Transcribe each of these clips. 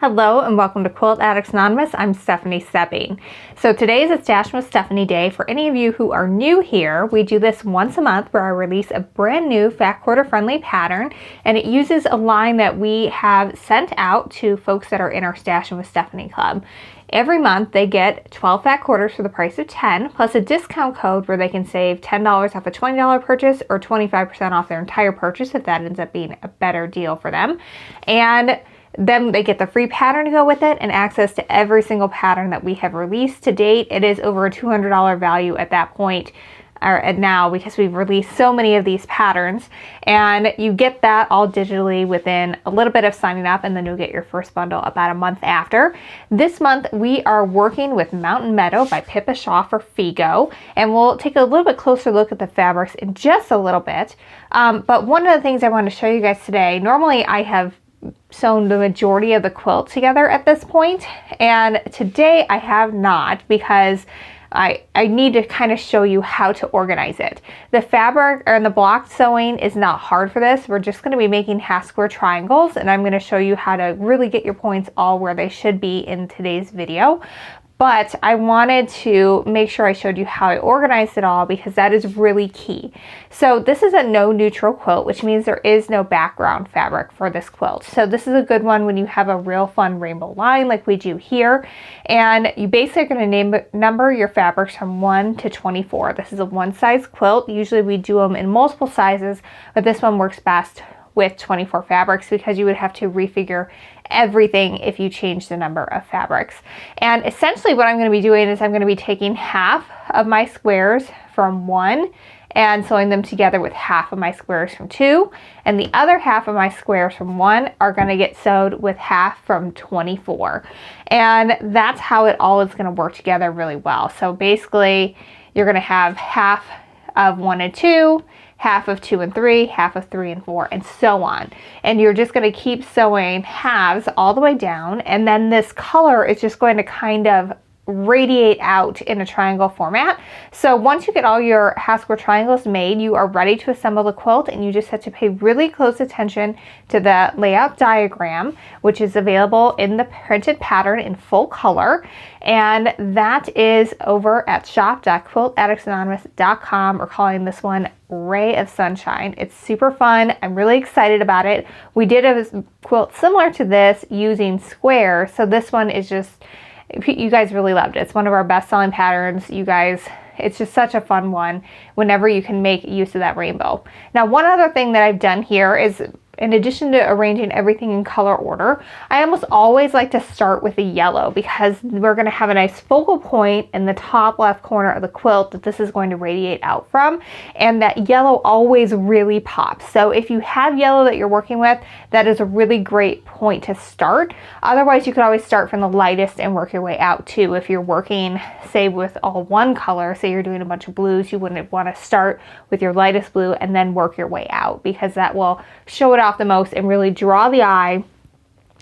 Hello and welcome to Quilt Addicts Anonymous. I'm Stephanie Soebbing. So today is a Stashin with Stephanie day. For any of you who are new here, we do this once a month where I release a brand new fat quarter friendly pattern, and it uses a line that we have sent out to folks that are in our Stashin with Stephanie club. Every month they get 12 fat quarters for the price of 10, plus a discount code where they can save $10 off a $20 purchase or 25% off their entire purchase if that ends up being a better deal for them. And then they get the free pattern to go with it and access to every single pattern that we have released to date. It is over a $200 value at that point, or at now, because we've released so many of these patterns. And you get that all digitally within a little bit of signing up, and then you'll get your first bundle about a month after. This month we are working with Mountain Meadow by Pippa Shaw for Figo, and we'll take a little bit closer look at the fabrics in just a little bit. But one of the things I want to show you guys today, normally I have sewn the majority of the quilt together at this point, and today I have not, because I need to kind of show you how to organize it. The fabric or the block sewing is not hard for this. We're just going to be making half square triangles, and I'm going to show you how to really get your points all where they should be in today's video. But I wanted to make sure I showed you how I organized it all, because that is really key. So this is a no neutral quilt, which means there is no background fabric for this quilt. So this is a good one when you have a real fun rainbow line like we do here. And you basically are going to number your fabrics from 1 to 24. This is a one size quilt. Usually we do them in multiple sizes, but this one works best with 24 fabrics because you would have to refigure everything if you change the number of fabrics. And essentially what I'm going to be doing is I'm going to be taking half of my squares from 1 and sewing them together with half of my squares from 2, and the other half of my squares from 1 are going to get sewed with half from 24. And that's how it all is going to work together really well. So basically you're going to have half of 1 and 2, half of 2 and 3, half of 3 and 4, and so on. And you're just going to keep sewing halves all the way down, and then this color is just going to kind of radiate out in a triangle format. So once you get all your half square triangles made, you are ready to assemble the quilt, and you just have to pay really close attention to the layout diagram, which is available in the printed pattern in full color. And that is over at shop.quiltaddictsanonymous.com, or calling this one Ray of Sunshine. It's super fun. I'm really excited about it. We did a quilt similar to this using squares, so this one is just, you guys really loved it. It's one of our best-selling patterns. You guys, it's just such a fun one whenever you can make use of that rainbow. Now, one other thing that I've done here is, in addition to arranging everything in color order, I almost always like to start with a yellow, because we're going to have a nice focal point in the top left corner of the quilt that this is going to radiate out from, and that yellow always really pops. So if you have yellow that you're working with, that is a really great point to start. Otherwise, you could always start from the lightest and work your way out too. If you're working, say, with all one color, say you're doing a bunch of blues, you wouldn't want to start with your lightest blue and then work your way out, because that will show it off the most and really draw the eye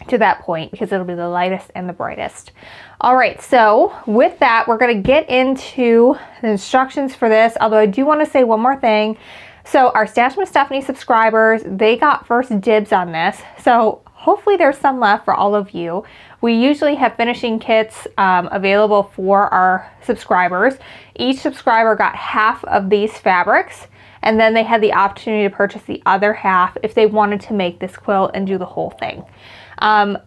to that point, because it'll be the lightest and the brightest. All right, so with that, we're going to get into the instructions for this, although I do want to say one more thing. So our Stashin with Stephanie subscribers, they got first dibs on this, so hopefully there's some left for all of you. We usually have finishing kits available for our subscribers. Each subscriber got half of these fabrics, and then they had the opportunity to purchase the other half if they wanted to make this quilt and do the whole thing.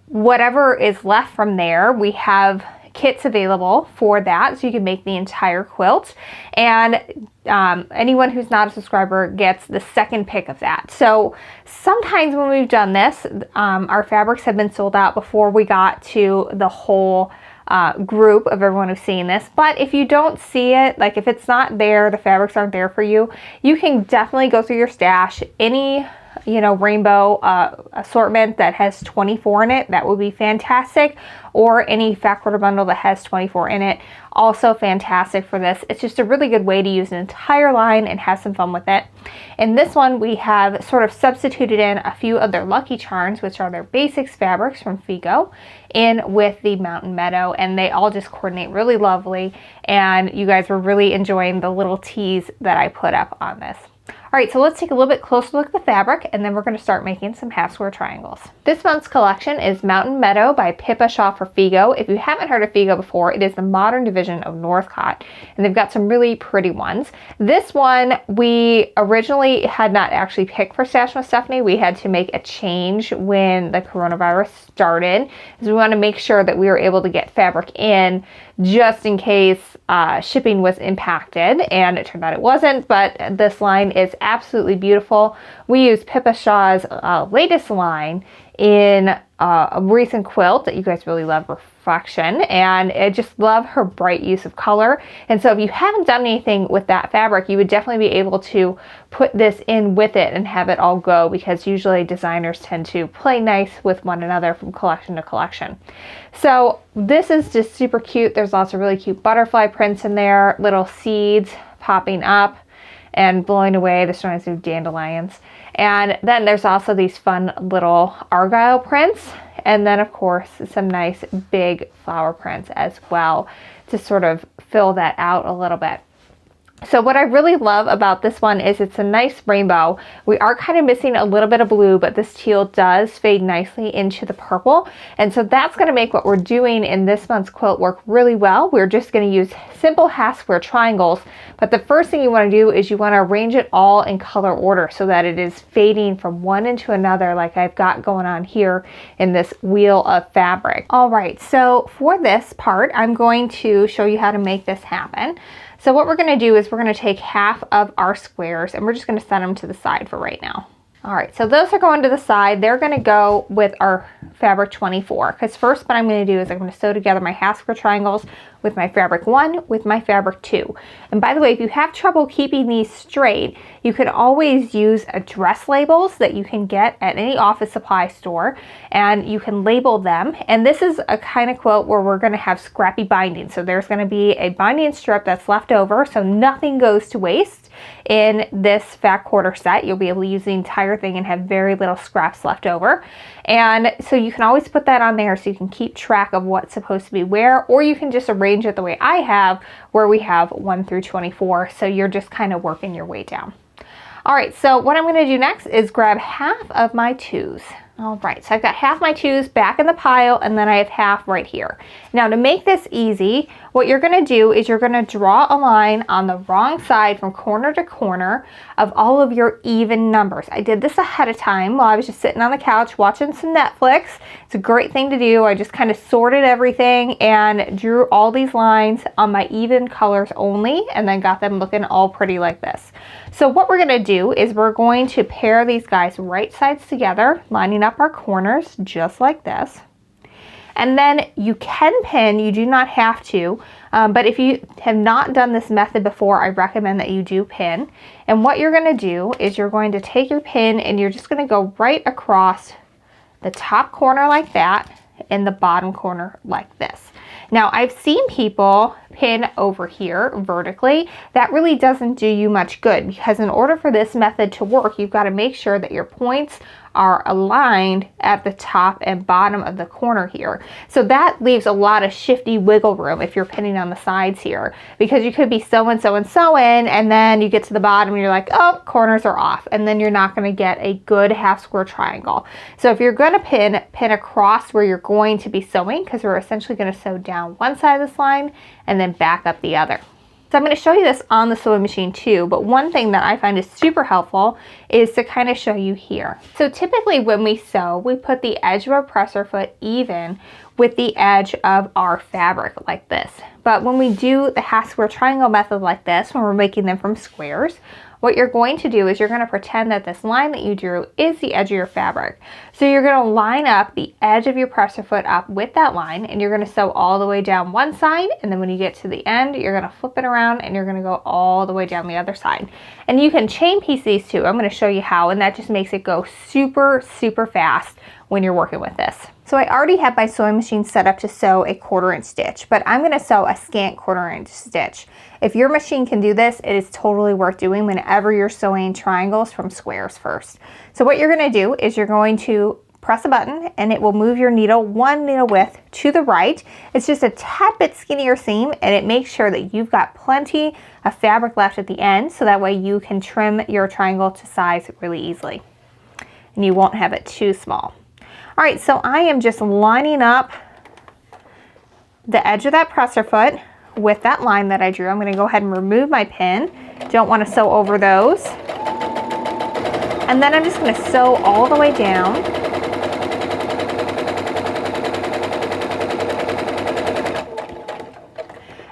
Whatever is left from there, we have kits available for that, so you can make the entire quilt, and anyone who's not a subscriber gets the second pick of that. So sometimes when we've done this, our fabrics have been sold out before we got to the whole group of everyone who's seeing this. But if you don't see it, like if it's not there, the fabrics aren't there for you, you can definitely go through your stash. Any rainbow assortment that has 24 in it, that would be fantastic. Or any fat quarter bundle that has 24 in it, also fantastic for this. It's just a really good way to use an entire line and have some fun with it. In this one, we have sort of substituted in a few of their Lucky Charms, which are their basics fabrics from Figo, in with the Mountain Meadow, and they all just coordinate really lovely, and you guys were really enjoying the little teas that I put up on this. All right, so let's take a little bit closer look at the fabric, and then we're going to start making some half square triangles. This month's collection is Mountain Meadow by Pippa Shaw for Figo. If you haven't heard of Figo before, it is the modern division of Northcott, and they've got some really pretty ones. This one we originally had not actually picked for Stashin with Stephanie. We had to make a change when the coronavirus started, because we want to make sure that we were able to get fabric in just in case shipping was impacted, and it turned out it wasn't, but this line is absolutely beautiful. We used Pippa Shaw's latest line in a recent quilt that you guys really love, Reflection, and I just love her bright use of color. And so if you haven't done anything with that fabric, you would definitely be able to put this in with it and have it all go, because usually designers tend to play nice with one another from collection to collection. So this is just super cute. There's lots of really cute butterfly prints in there, little seeds popping up and blowing away. This reminds me of dandelions. And then there's also these fun little argyle prints. And then of course, some nice big flower prints as well to sort of fill that out a little bit. So what I really love about this one is it's a nice rainbow. We are kind of missing a little bit of blue, but this teal does fade nicely into the purple. And so that's going to make what we're doing in this month's quilt work really well. We're just going to use simple half square triangles. But the first thing you want to do is you want to arrange it all in color order so that it is fading from one into another, like I've got going on here in this wheel of fabric. All right, so for this part, I'm going to show you how to make this happen. So what we're going to do is we're going to take half of our squares and we're just going to set them to the side for right now. All right, so those are going to the side. They're going to go with our fabric 24, because first what I'm going to do is I'm going to sew together my half square triangles with my fabric 1 with my fabric 2. And by the way, if you have trouble keeping these straight, you can always use address labels that you can get at any office supply store, and you can label them. And this is a kind of quilt where we're going to have scrappy binding. So there's going to be a binding strip that's left over, so nothing goes to waste. In this fat quarter set, you'll be able to use the entire thing and have very little scraps left over. And so you can always put that on there so you can keep track of what's supposed to be where, or you can just arrange it the way I have, where we have 1 through 24. So you're just kind of working your way down. All right, so what I'm going to do next is grab half of my 2s. All right, so I've got half my 2s back in the pile, and then I have half right here. Now to make this easy, what you're going to do is you're going to draw a line on the wrong side from corner to corner of all of your even numbers. I did this ahead of time while I was just sitting on the couch watching some Netflix. It's a great thing to do. I just kind of sorted everything and drew all these lines on my even colors only, and then got them looking all pretty like this. So what we're going to do is we're going to pair these guys right sides together, lining up our corners just like this. And then you can pin, you do not have to, but if you have not done this method before, I recommend that you do pin. And what you're going to do is you're going to take your pin and you're just going to go right across the top corner like that and the bottom corner like this. Now I've seen people pin over here vertically. That really doesn't do you much good, because in order for this method to work, you've got to make sure that your points are aligned at the top and bottom of the corner here. So that leaves a lot of shifty wiggle room if you're pinning on the sides here, because you could be sewing, and then you get to the bottom and you're like, oh, corners are off, and then you're not going to get a good half square triangle. So if you're going to pin across where you're going to be sewing, because we're essentially going to sew down one side of this line and then back up the other. So I'm going to show you this on the sewing machine too, but one thing that I find is super helpful is to kind of show you here. So typically when we sew, we put the edge of our presser foot even with the edge of our fabric like this. But when we do the half square triangle method like this, when we're making them from squares, what you're going to do is you're going to pretend that this line that you drew is the edge of your fabric. So you're going to line up the edge of your presser foot up with that line, and you're going to sew all the way down one side, and then when you get to the end, you're going to flip it around and you're going to go all the way down the other side. And you can chain piece these two. I'm going to show you how, and that just makes it go super, super fast when you're working with this. So I already have my sewing machine set up to sew a 1/4 inch stitch, but I'm going to sew a scant 1/4 inch stitch. If your machine can do this, it is totally worth doing whenever you're sewing triangles from squares first. So what you're going to do is you're going to press a button and it will move your needle one needle width to the right. It's just a tad bit skinnier seam, and it makes sure that you've got plenty of fabric left at the end, so that way you can trim your triangle to size really easily and you won't have it too small. All right, so I am just lining up the edge of that presser foot with that line that I drew. I'm going to go ahead and remove my pin. Don't want to sew over those. And then I'm just going to sew all the way down.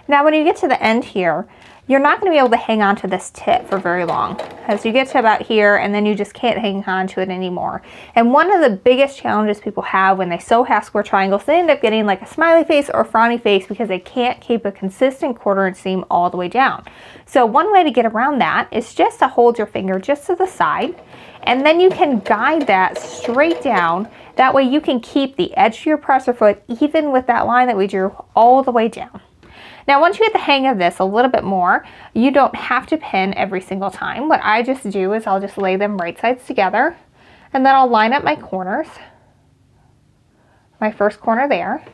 Now when you get to the end here, you're not going to be able to hang on to this tip for very long, as you get to about here and then you just can't hang on to it anymore. And one of the biggest challenges people have when they sew half square triangles, they end up getting like a smiley face or a frowny face because they can't keep a consistent 1/4 inch seam all the way down. So one way to get around that is just to hold your finger just to the side, and then you can guide that straight down. That way you can keep the edge of your presser foot even with that line that we drew all the way down. Now once you get the hang of this a little bit more, you don't have to pin every single time. What I just do is I'll just lay them right sides together, and then I'll line up my corners. My first corner there.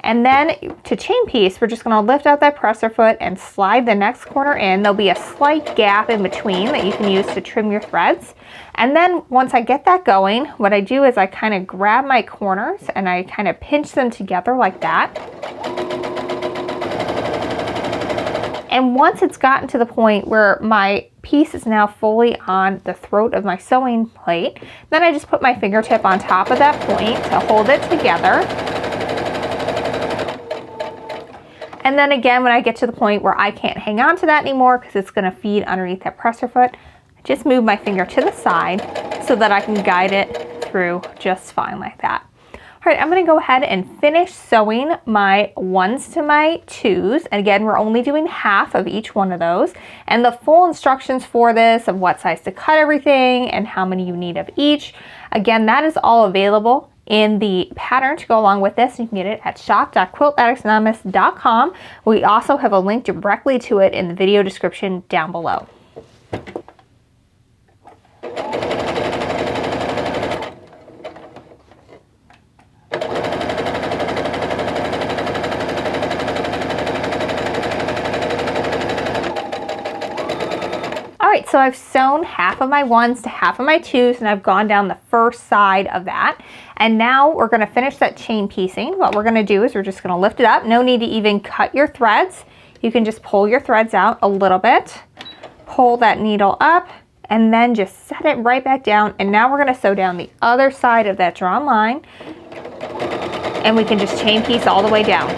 And then to chain piece, we're just going to lift out that presser foot and slide the next corner in. There'll be a slight gap in between that you can use to trim your threads. And then once I get that going, what I do is I kind of grab my corners and I kind of pinch them together like that. And once it's gotten to the point where my piece is now fully on the throat of my sewing plate, then I just put my fingertip on top of that point to hold it together. And then again, when I get to the point where I can't hang on to that anymore because it's going to feed underneath that presser foot, I just move my finger to the side so that I can guide it through just fine like that. All right, I'm going to go ahead and finish sewing my 1s to my 2s. And again, we're only doing half of each one of those. And the full instructions for this of what size to cut everything and how many you need of each, again, that is all available in the pattern to go along with this. You can get it at shop.quiltaddictsanonymous.com. We also have a link directly to it in the video description down below. Alright, so I've sewn half of my 1s to half of my 2s, and I've gone down the first side of that. And now we're going to finish that chain piecing. What we're going to do is we're just going to lift it up. No need to even cut your threads. You can just pull your threads out a little bit, pull that needle up, and then just set it right back down. And now we're going to sew down the other side of that drawn line, and we can just chain piece all the way down.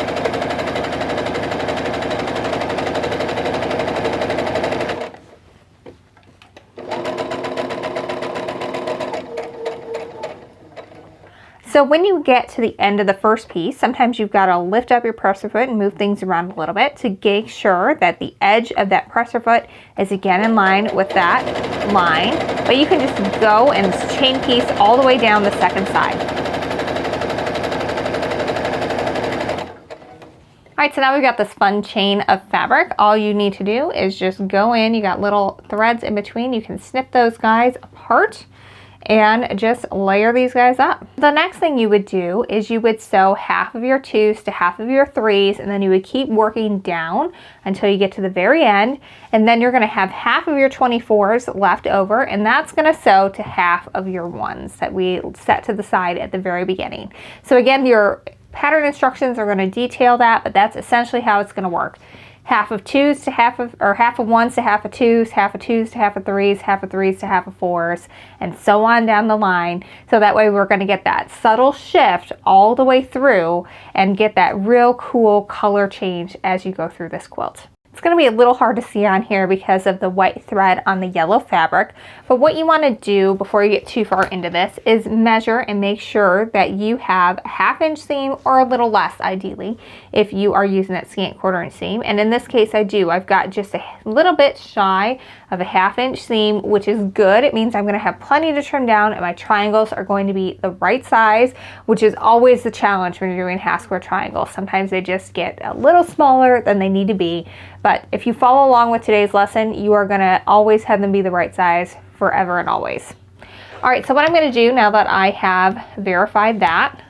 So when you get to the end of the first piece, sometimes you've got to lift up your presser foot and move things around a little bit to make sure that the edge of that presser foot is again in line with that line. But you can just go and chain piece all the way down the second side. Alright, so now we've got this fun chain of fabric. All you need to do is just go in. You got little threads in between. You can snip those guys apart and just layer these guys up. The next thing you would do is you would sew half of your 2s to half of your 3s, and then you would keep working down until you get to the very end, and then you're going to have half of your 24s left over, and that's going to sew to half of your 1s that we set to the side at the very beginning. So again, your pattern instructions are going to detail that, but that's essentially how it's going to work. Half of 2s to half of 1s to half of 2s, half of 2s to half of 3s, half of 3s to half of 4s, and so on down the line. So that way we're going to get that subtle shift all the way through and get that real cool color change as you go through this quilt. It's going to be a little hard to see on here because of the white thread on the yellow fabric, but what you want to do before you get too far into this is measure and make sure that you have a 1/2 inch seam or a little less ideally if you are using that scant 1/4 inch seam. And in this case I do. I've got just a little bit shy of a 1/2 inch seam, which is good. It means I'm going to have plenty to trim down and my triangles are going to be the right size, which is always the challenge when you're doing half square triangles. Sometimes they just get a little smaller than they need to be. But if you follow along with today's lesson, you are going to always have them be the right size forever and always. All right, so what I'm going to do now that I have verified that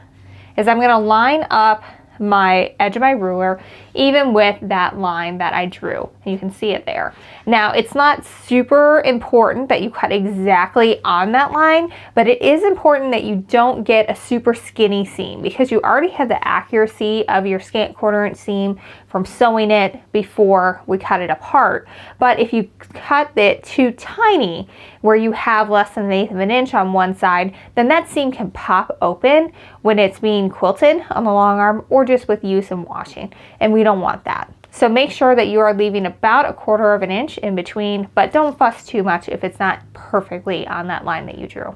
is I'm going to line up my edge of my ruler even with that line that I drew. And you can see it there. Now, it's not super important that you cut exactly on that line, but it is important that you don't get a super skinny seam because you already have the accuracy of your scant quarter-inch seam from sewing it before we cut it apart. But if you cut it too tiny, where you have less than 1/8 of an inch on one side, then that seam can pop open when it's being quilted on the long arm or just with use and washing, and we don't want that. So make sure that you are leaving about 1/4 of an inch in between, but don't fuss too much if it's not perfectly on that line that you drew.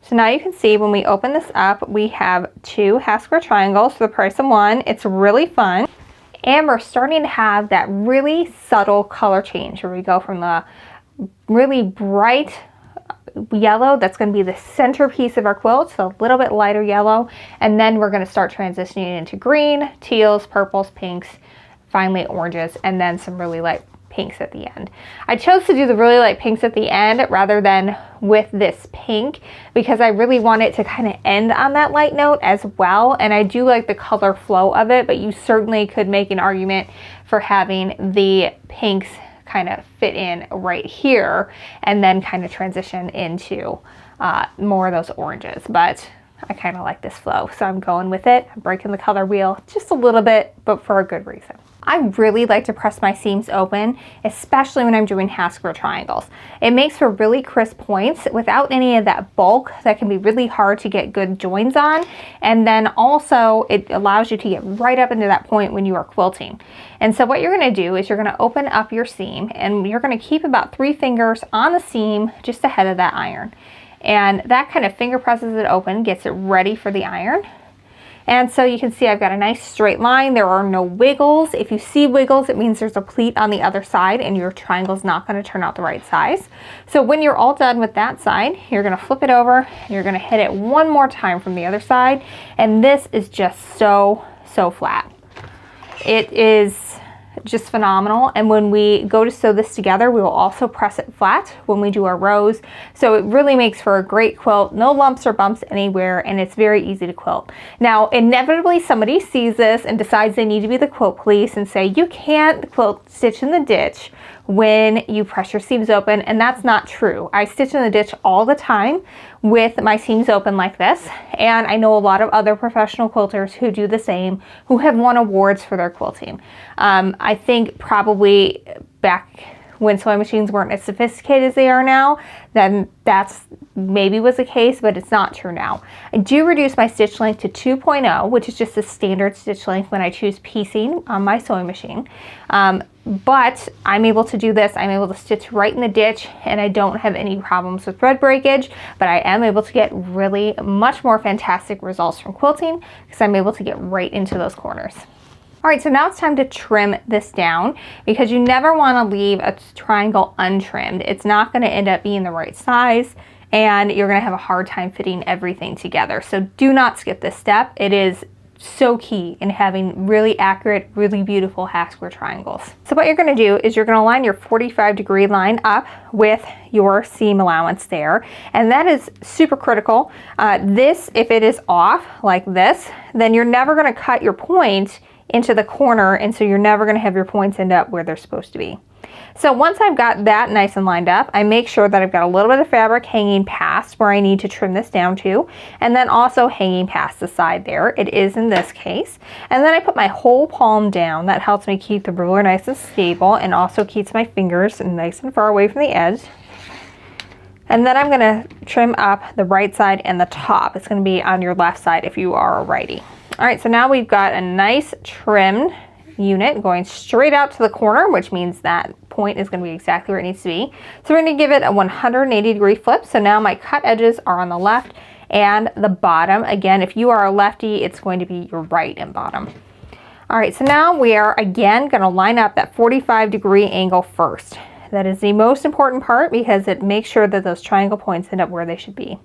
So now you can see when we open this up, we have 2 half square triangles for the price of 1. It's really fun. And we're starting to have that really subtle color change where we go from the really bright yellow, that's going to be the centerpiece of our quilt, so a little bit lighter yellow, and then we're going to start transitioning into green, teals, purples, pinks, finally oranges, and then some really light pinks at the end. I chose to do the really light pinks at the end rather than with this pink because I really want it to kind of end on that light note as well, and I do like the color flow of it, but you certainly could make an argument for having the pinks kind of fit in right here and then kind of transition into more of those oranges. But I kind of like this flow, so I'm going with it. I'm breaking the color wheel just a little bit, but for a good reason. I really like to press my seams open, especially when I'm doing half square triangles. It makes for really crisp points without any of that bulk that can be really hard to get good joins on. And then also it allows you to get right up into that point when you are quilting. And so what you're going to do is you're going to open up your seam and you're going to keep about 3 fingers on the seam just ahead of that iron. And that kind of finger presses it open, gets it ready for the iron. And so you can see I've got a nice straight line. There are no wiggles. If you see wiggles, it means there's a pleat on the other side and your triangle's not going to turn out the right size. So when you're all done with that side, you're going to flip it over. You're going to hit it one more time from the other side. And this is just so flat. It is just phenomenal. And when we go to sew this together, we will also press it flat when we do our rows. So it really makes for a great quilt, no lumps or bumps anywhere, and it's very easy to quilt. Now, inevitably somebody sees this and decides they need to be the quilt police and say, you can't quilt stitch in the ditch when you press your seams open, and that's not true. I stitch in the ditch all the time with my seams open like this, and I know a lot of other professional quilters who do the same, who have won awards for their quilting. I think probably back when sewing machines weren't as sophisticated as they are now, then that's maybe was the case, but it's not true now. I do reduce my stitch length to 2.0, which is just a standard stitch length when I choose piecing on my sewing machine. But I'm able to do this. I'm able to stitch right in the ditch and I don't have any problems with thread breakage, but I am able to get really much more fantastic results from quilting because I'm able to get right into those corners. All right, so now it's time to trim this down because you never want to leave a triangle untrimmed. It's not going to end up being the right size and you're going to have a hard time fitting everything together. So do not skip this step. It is so key in having really accurate, really beautiful half square triangles. So what you're going to do is you're going to line your 45-degree line up with your seam allowance there, and that is super critical. This, if it is off like this, then you're never going to cut your point into the corner, and so you're never going to have your points end up where they're supposed to be. So once I've got that nice and lined up, I make sure that I've got a little bit of fabric hanging past where I need to trim this down to, and then also hanging past the side there. It is in this case. And then I put my whole palm down. That helps me keep the ruler nice and stable and also keeps my fingers nice and far away from the edge. And then I'm going to trim up the right side and the top. It's going to be on your left side if you are a righty. All right, so now we've got a nice trimmed unit going straight out to the corner, which means that point is going to be exactly where it needs to be. So we're going to give it a 180-degree flip. So now my cut edges are on the left and the bottom. Again, if you are a lefty, it's going to be your right and bottom. All right, so now we are again going to line up that 45-degree angle first. That is the most important part because it makes sure that those triangle points end up where they should be.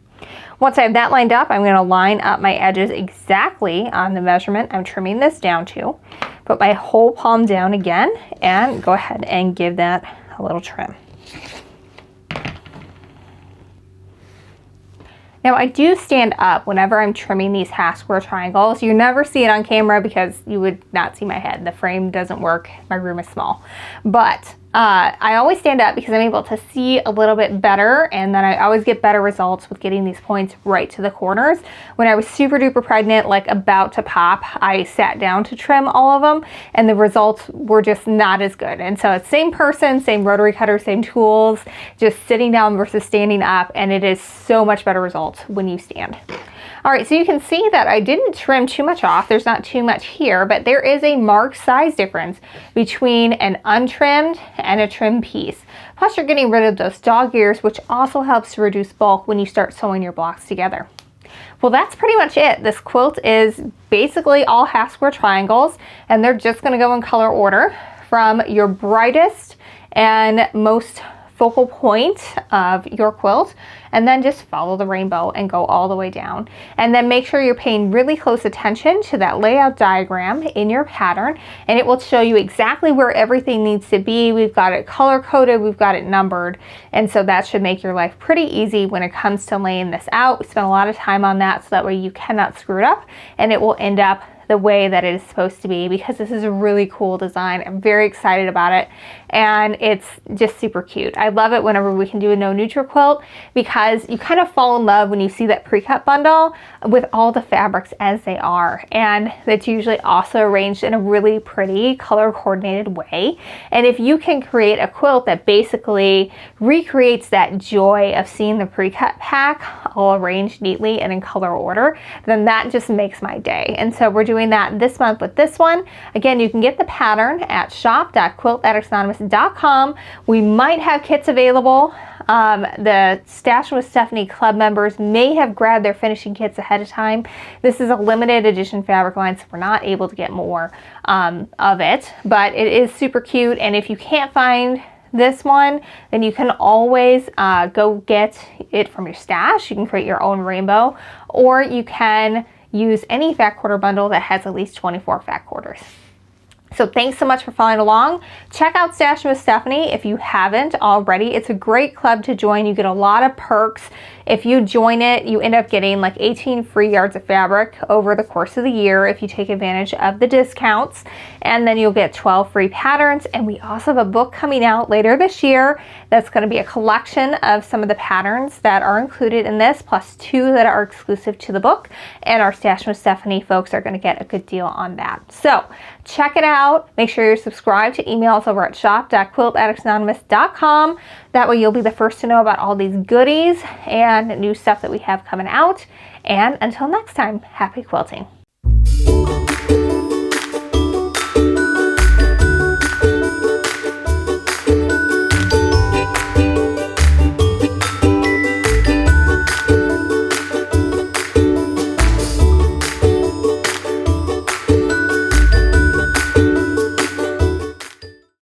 Once I have that lined up, I'm going to line up my edges exactly on the measurement I'm trimming this down to. Put my whole palm down again and go ahead and give that a little trim. Now I do stand up whenever I'm trimming these half square triangles. You never see it on camera because you would not see my head. The frame doesn't work, my room is small. But I always stand up because I'm able to see a little bit better, and then I always get better results with getting these points right to the corners. When I was super duper pregnant, like about to pop, I sat down to trim all of them and the results were just not as good. And so it's same person, same rotary cutter, same tools, just sitting down versus standing up, and it is so much better results when you stand. All right, so you can see that I didn't trim too much off. There's not too much here, but there is a marked size difference between an untrimmed and a trimmed piece. Plus you're getting rid of those dog ears, which also helps to reduce bulk when you start sewing your blocks together. Well, that's pretty much it. This quilt is basically all half square triangles, and they're just gonna go in color order from your brightest and most focal point of your quilt, and then just follow the rainbow and go all the way down. And then make sure you're paying really close attention to that layout diagram in your pattern, and it will show you exactly where everything needs to be. We've got it color coded, we've got it numbered, and so that should make your life pretty easy when it comes to laying this out. We spent a lot of time on that so that way you cannot screw it up and it will end up the way that it is supposed to be, because this is a really cool design. I'm very excited about it, and it's just super cute. I love it whenever we can do a no neutral quilt, because you kind of fall in love when you see that pre-cut bundle with all the fabrics as they are, and that's usually also arranged in a really pretty color coordinated way. And if you can create a quilt that basically recreates that joy of seeing the pre-cut pack all arranged neatly and in color order, then that just makes my day. And so we're doing that this month with this one. Again, you can get the pattern at shop.quiltaddictsanonymous.com. We might have kits available. The Stashin with Stephanie Club members may have grabbed their finishing kits ahead of time. This is a limited edition fabric line, so we're not able to get more of it, but it is super cute. And if you can't find this one, then you can always go get it from your stash. You can create your own rainbow, or you can use any fat quarter bundle that has at least 24 fat quarters. So thanks so much for following along. Check out Stashin with Stephanie if you haven't already. It's a great club to join. You get a lot of perks. If you join it, you end up getting like 18 free yards of fabric over the course of the year if you take advantage of the discounts. And then you'll get 12 free patterns. And we also have a book coming out later this year that's going to be a collection of some of the patterns that are included in this, plus 2 that are exclusive to the book. And our Stashin with Stephanie folks are going to get a good deal on that. So check it out. Make sure you're subscribed to emails over at shop.quiltaddictsanonymous.com. That way you'll be the first to know about all these goodies and new stuff that we have coming out. And until next time, happy quilting.